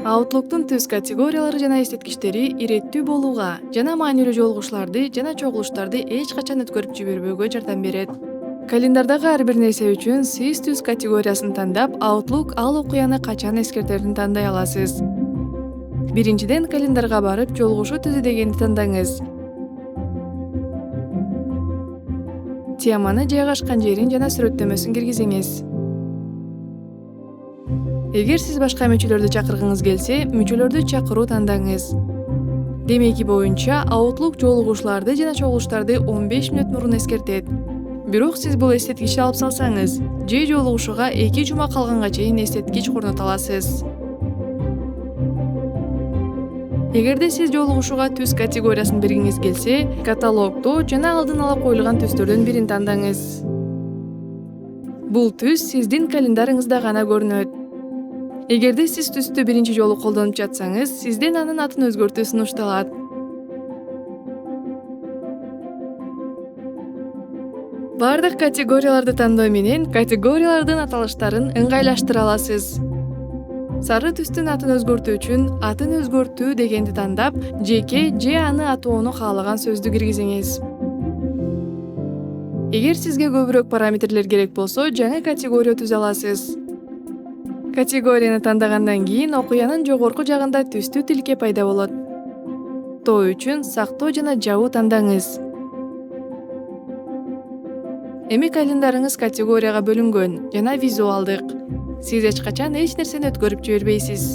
Outlook'тун түз категориялары жана эстеткичтери иреттүү болууга жана маанилүү жолугушууларды жана чогулуштарды эч качан өткөрүп жибербөөгө жардам берет. Календардагы ар бир нерсе үчүн сиз түз категориясын тандап, Outlook ал окуяны качан эскертерин тандай аласыз. Биринчиден, календарга барып, жолугушуу түзүү дегенди тандаңыз. Теманы жайгашкан жерин жана сүрөттөмөсүн киргизиңиз. Эгер сиз башка мүчөлөрдү чакыргыңыз келсе, мүчөлөрдү чакыруу тандаңыз. Демеки боюнча Outlook жолугушууларды жана чогулуштарды 15 мүнөт мурун эскертет. Бирок сиз бул эстеткичти алып салсаңыз, же жолугушууга 2 жума калганга чейин эстеткич корното аласыз. Эгерде сиз жолугушууга түз категориясын бергиңиз келсе, каталогдо жана алдын ала коюлган түстөрдөн бирин тандаңыз. Бул түс сиздин календарыңызда гана көрүнөт. Эгерде сиз түстү биринчи жолу колдонуп жатсаңыз, сизден анын атын өзгөртүү сунушталат. Бардык категорияларды тандоо менен категориялардын аталыштарын ыңгайлаштыра аласыз. Сары түстүн атын өзгөртүү үчүн атын өзгөртүү дегенди тандап, жеке же аны атоону каалаган сөздү киргизиңиз. Эгер сизге көбүрөөк параметрлер керек болсо, жаңы категория түзө аласыз. Категорияны тандагандан кийин окуянын жогорку жагында түстүү тилке пайда болот. Тоо үчүн сактоо жана жабуу тандаңыз. Эми календарыңыз категорияга бөлүнгөн жана визуалдык. Сиз эч качан эч нерсени өткөрүп жибербейсиз.